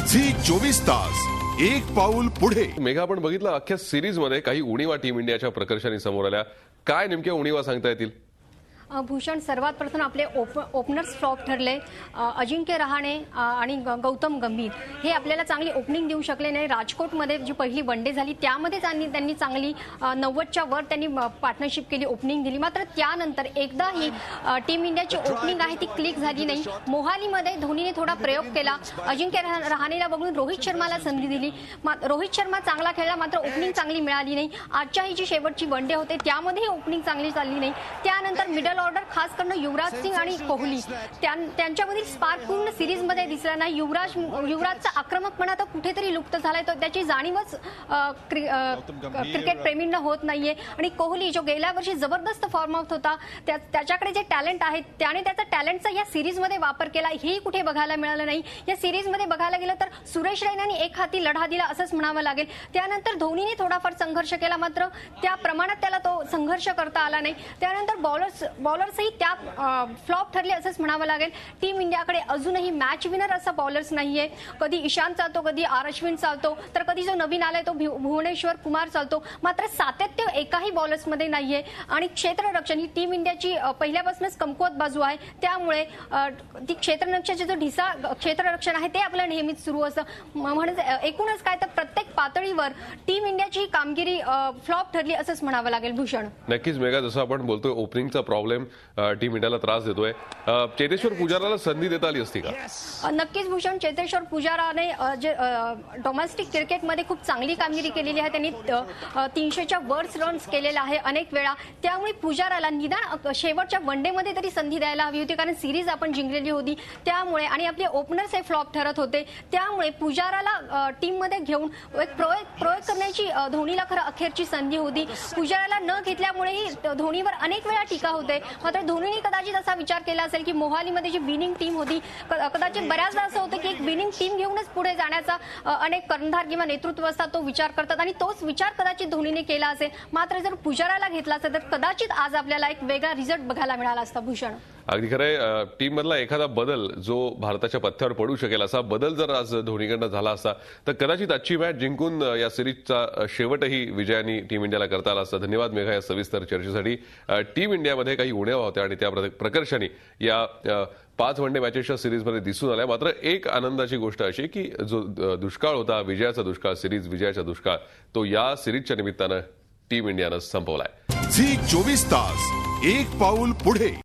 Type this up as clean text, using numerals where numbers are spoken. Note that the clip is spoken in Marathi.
झी 24 तास एक पाऊल पुढे। मेघा, आपण बघितलं अख्ख्या सिरीज मध्ये काही उणीवा टीम इंडियाच्या प्रकर्षाने समोर आल्या। काय नेमक्या उणीवा सांगता येतील? भूषण, सर्वात प्रथम आपले ओपनर्स फ्लॉप ठरले। अजिंक्य रहाणे आणि गौतम गंभीर हे आपल्याला चांगली ओपनिंग देऊ शकले नाही। राजकोटमध्ये जी पहिली वनडे झाली त्यामध्ये त्यांनी चांगली 90च्या वर त्यांनी पार्टनरशिप केली, ओपनिंग दिली। मात्र त्यानंतर एकदा ही टीम इंडियाची ओपनिंग आहे ती क्लिक झाली नाही। मोहालीमध्ये धोनीने थोडा प्रयोग केला, अजिंक्य रहाणेला बघून रोहित शर्माला संधी दिली। रोहित शर्मा चांगला खेळला, मात्र ओपनिंग चांगली मिळाली नाही। आजच्या ही जी शेवटची वनडे होते त्यामध्ये ओपनिंग चांगली चालली नाही। त्यानंतर मिडल ऑर्डर खास करून युवराज सिंग आणि कोहली त्यांच्यामधील स्पार्क पूर्ण सिरीज मध्ये दिसला नाही। युवराजचा आक्रमकपणा तर कुठेतरी लुप्त झालाय, तो त्याची जाणीवच क्रिकेट प्रेमींना होत नाहीये। आणि कोहली जो गेल्या वर्षी जबरदस्त फॉर्म आउट होता, त्याच्याकडे जे टॅलेंट आहे त्याने त्याचा टॅलेंटचा या सिरीज मध्ये वापर केला, हेही कुठे बघायला मिळालं नाही। या सिरीज मध्ये बघायला गेलं तर सुरेश रैनाने एक हाती लढा दिला असंच म्हणावं लागेल। त्यानंतर धोनीने थोडाफार संघर्ष केला, मात्र त्या प्रमाणात त्याला तो संघर्ष करता आला नाही। त्यानंतर बॉलर्सही त्या फ्लॉप ठरले असंच म्हणावं लागेल। टीम इंडियाकडे अजूनही मॅच विनर असा बॉलर्स नाहीये। कधी ईशांत चालतो, कधी अश्विन चालतो, तर कधी जो नवीन आलाय तो भुवनेश्वर कुमार चालतो, मात्र सातत्य एकाही बॉलर्स मध्ये नाहीये। आणि क्षेत्ररक्षण ही टीम इंडियाची पहिल्यापासूनच कमकुवत बाजू आहे, त्यामुळे ती क्षेत्ररक्षणाचे जो ढिसा क्षेत्ररक्षण आहे ते आपलं नेहमीच सुरू असतं। म्हणजे एकूणच काय तर प्रत्येक पातळीवर टीम इंडियाची कामगिरी फ्लॉप ठरली असंच म्हणावं लागेल। भूषण, नक्कीच मेघा, जसं आपण बोलतोय ओपनिंगचा प्रॉब्लेम टीम इंडियाला त्रास देतोय। चेतेश्वर पुजाराला संधी देता आली असती का? नक्कीच भूषण, चेतेश्वर पुजाराने जे डोमेस्टिक क्रिकेटमध्ये खूप चांगली कामगिरी केलेली आहे, त्यांनी 300च्या वर्स रन्स केलेला आहे अनेक वेळा। त्यामुळे पुजाराला निदान शेवटच्या वनडेमध्ये तरी संधी द्यायला हवी होती, कारण सिरीज आपण जिंकलेली होती त्यामुळे, आणि आपले ओपनर्स हे फ्लॉप ठरत होते। त्यामुळे पुजाराला टीम मध्ये घेऊन एक प्रयोग करण्याची धोनीला खरं अखेरची संधी होती। पुजाराला न घेतल्यामुळेही धोनीवर अनेक वेळा टीका होते, मात्र धोनीने कदाचित असा विचार केला असेल की मोहालीमध्ये जी विनिंग टीम होती, कदाचित बऱ्याचदा असं होतं की एक विनिंग टीम घेऊनच पुढे जाण्याचा अनेक कर्णधार किंवा नेतृत्व असतात तो विचार करतात, आणि तोच विचार कदाचित धोनीने केला असेल। मात्र जर पुजाराला घेतला असेल तर कदाचित आज आपल्याला एक वेगळा रिझल्ट बघायला मिळाला असता। भूषण, अगदी खरंय। टीम मधला एखादा बदल जो भारताच्या पथ्यावर पडू शकेल असा बदल जर आज धोनीकडनं झाला असता तर कदाचित आजची मॅच जिंकून या सिरीजचा शेवटही विजयाने टीम इंडियाला करता आला असता। धन्यवाद मेघा या सविस्तर चर्चेसाठी। टीम इंडियामध्ये काही उणेवा होत्या आणि त्या प्रकर्षाने या 5 वनडे मॅचेसच्या सिरीजमध्ये दिसून आल्या। मात्र एक आनंदाची गोष्ट अशी की जो दुष्काळ होता, विजयाचा दुष्काळ, सिरीज विजयाचा दुष्काळ, तो या सिरीजच्या निमित्तानं टीम इंडियानं संपवलाय। झी 24 तास एक पाऊल पुढे।